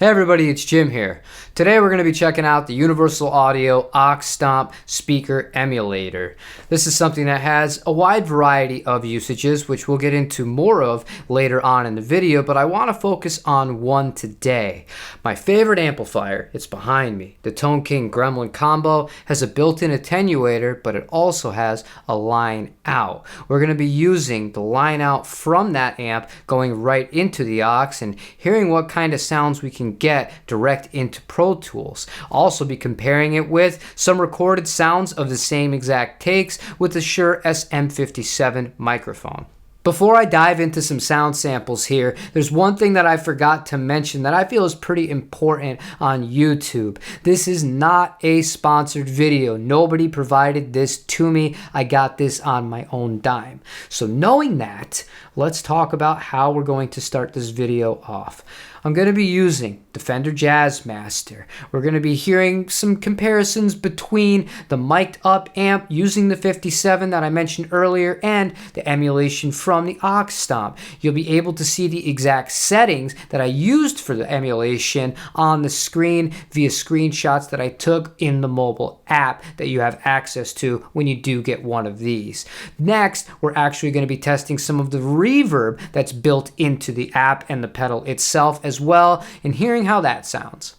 Hey everybody, it's Jim here. Today we're going to be checking out the Universal Audio Ox Stomp speaker emulator. This is something that has a wide variety of usages, which we'll get into more of later on in the video, but I want to focus on one today. My favorite amplifier, it's behind me. The Tone King Gremlin Combo has a built-in attenuator, but it also has a line out. We're going to be using the line out from that amp going right into the aux and hearing what kind of sounds we can get direct into Pro Tools. I'll also be comparing it with some recorded sounds of the same exact takes with the Shure SM57 microphone. Before I dive into some sound samples here, there's one thing that I forgot to mention that I feel is pretty important on YouTube. This is not a sponsored video. Nobody provided this to me. I got this on my own dime. So knowing that, let's talk about how we're going to start this video off. I'm going to be using the Fender Jazzmaster. We're going to be hearing some comparisons between the mic'd up amp using the 57 that I mentioned earlier and the emulation from the Ox Stomp. You'll be able to see the exact settings that I used for the emulation on the screen via screenshots that I took in the mobile app that you have access to when you do get one of these. Next, we're actually going to be testing some of the reverb that's built into the app and the pedal itself as well, and hearing how that sounds.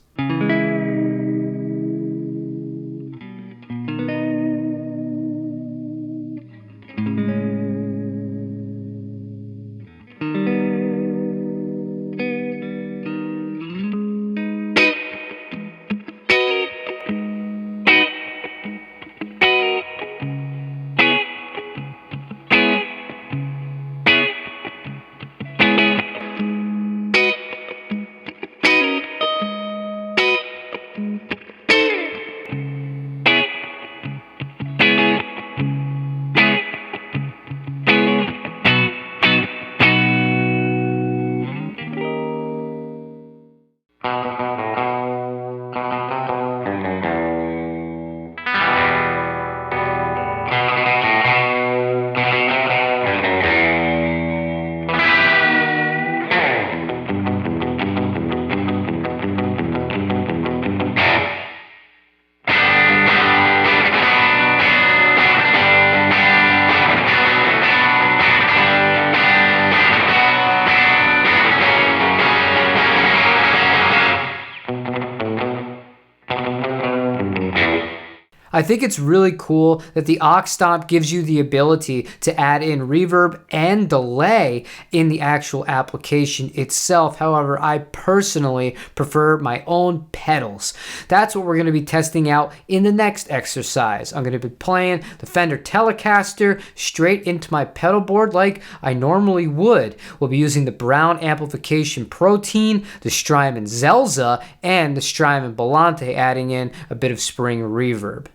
I think it's really cool that the Ox Stomp gives you the ability to add in reverb and delay in the actual application itself. However, I personally prefer my own pedals. That's what we're going to be testing out in the next exercise. I'm going to be playing the Fender Telecaster straight into my pedal board like I normally would. We'll be using the Brown Amplification Protein, the Strymon Zelza, and the Strymon Volante, adding in a bit of spring reverb.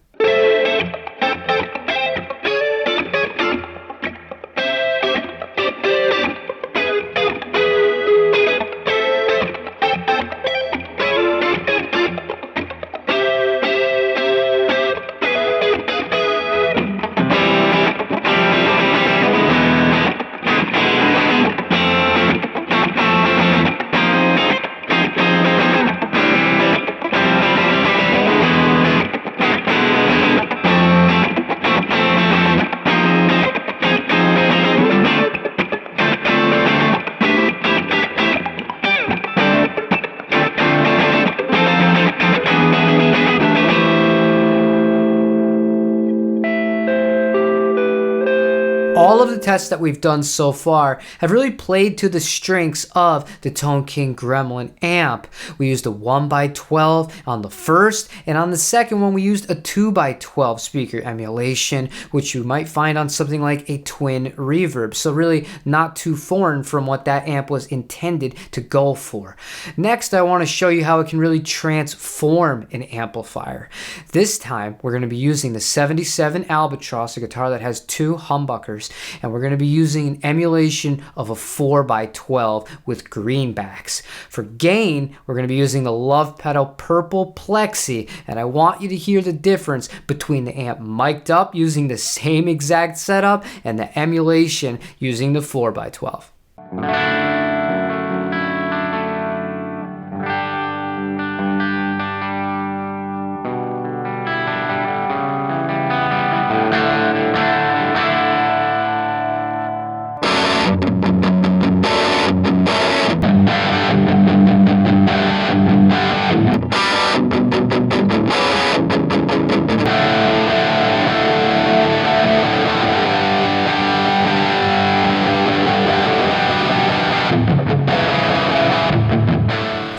All of the tests that we've done so far have really played to the strengths of the Tone King Gremlin amp. We used a 1x12 on the first, and on the second one we used a 2x12 speaker emulation, which you might find on something like a twin reverb. So really not too foreign from what that amp was intended to go for. Next, I want to show you how it can really transform an amplifier. This time, we're going to be using the 77 Albatross, a guitar that has two humbuckers, and we're going to be using an emulation of a 4x12 with greenbacks. For gain, we're going to be using the Love Pedal Purple Plexi, and I want you to hear the difference between the amp mic'd up using the same exact setup and the emulation using the 4x12.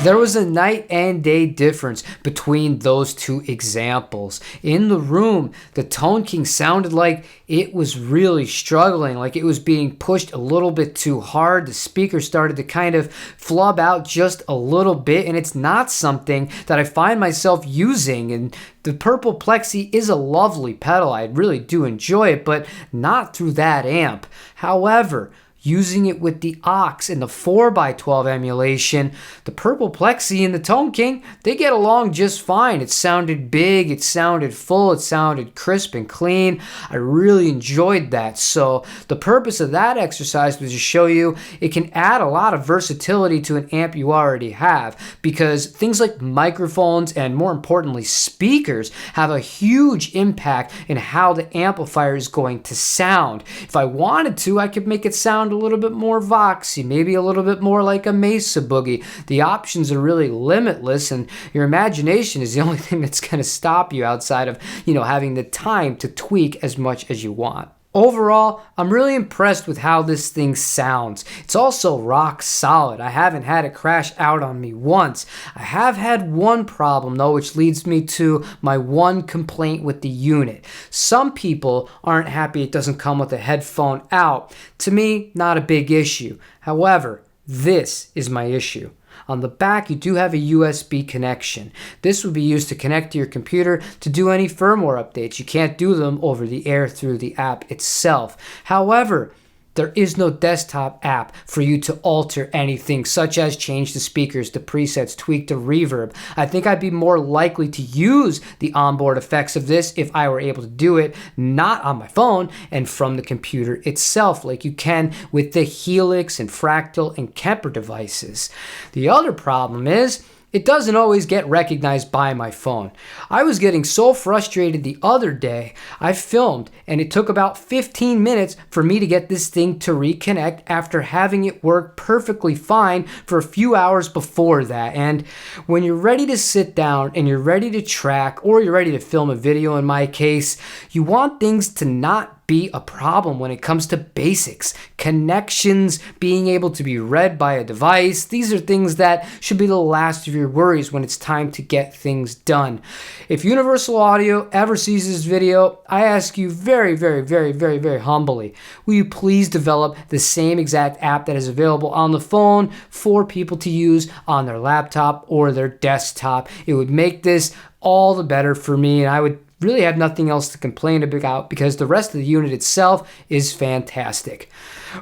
There was a night and day difference between those two examples. In the room, the Tone King sounded like it was really struggling, like it was being pushed a little bit too hard. The speaker started to kind of flub out just a little bit, and it's not something that I find myself using. And the Purple Plexi is a lovely pedal. I really do enjoy it, but not through that amp. However, using it with the Ox and the 4x12 emulation, the Purple Plexi and the Tone King, they get along just fine. It sounded big, it sounded full, it sounded crisp and clean. I really enjoyed that. So the purpose of that exercise was to show you it can add a lot of versatility to an amp you already have, because things like microphones and, more importantly, speakers have a huge impact in how the amplifier is going to sound. If I wanted to, I could make it sound a little bit more voxy, maybe a little bit more like a Mesa Boogie. The options are really limitless, and your imagination is the only thing that's going to stop you outside of, having the time to tweak as much as you want. Overall, I'm really impressed with how this thing sounds. It's also rock solid. I haven't had it crash out on me once. I have had one problem though, which leads me to my one complaint with the unit. Some people aren't happy it doesn't come with a headphone out. To me, not a big issue. However, this is my issue. On the back, you do have a USB connection. This would be used to connect to your computer to do any firmware updates. You can't do them over the air through the app itself. However, there is no desktop app for you to alter anything, such as change the speakers, the presets, tweak the reverb. I think I'd be more likely to use the onboard effects of this if I were able to do it not on my phone and from the computer itself, like you can with the Helix and Fractal and Kemper devices. The other problem is, it doesn't always get recognized by my phone. I was getting so frustrated the other day, I filmed, and it took about 15 minutes for me to get this thing to reconnect after having it work perfectly fine for a few hours before that. And when you're ready to sit down and you're ready to track, or you're ready to film a video in my case, you want things to not be a problem when it comes to basics. Connections, being able to be read by a device, these are things that should be the last of your worries when it's time to get things done. If Universal Audio ever sees this video, I ask you very, very, very, very, very humbly, will you please develop the same exact app that is available on the phone for people to use on their laptop or their desktop? It would make this all the better for me, and I would really have nothing else to complain about because the rest of the unit itself is fantastic.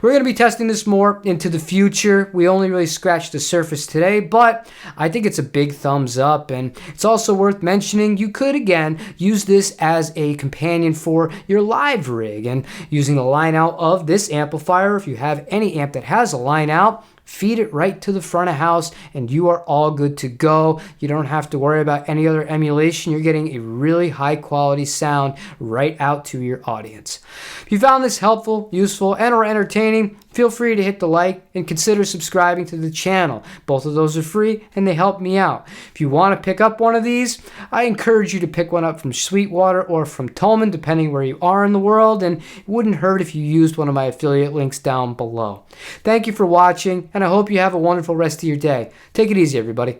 We're going to be testing this more into the future. We only really scratched the surface today, but I think it's a big thumbs up, and it's also worth mentioning you could again use this as a companion for your live rig, and using the line out of this amplifier, if you have any amp that has a line out, feed it right to the front of house and you are all good to go. You don't have to worry about any other emulation. You're getting a really high quality sound right out to your audience. If you found this helpful, useful, and or entertaining, feel free to hit the like and consider subscribing to the channel. Both of those are free and they help me out. If you want to pick up one of these, I encourage you to pick one up from Sweetwater or from Tolman, depending where you are in the world, and it wouldn't hurt if you used one of my affiliate links down below. Thank you for watching, and I hope you have a wonderful rest of your day. Take it easy, everybody.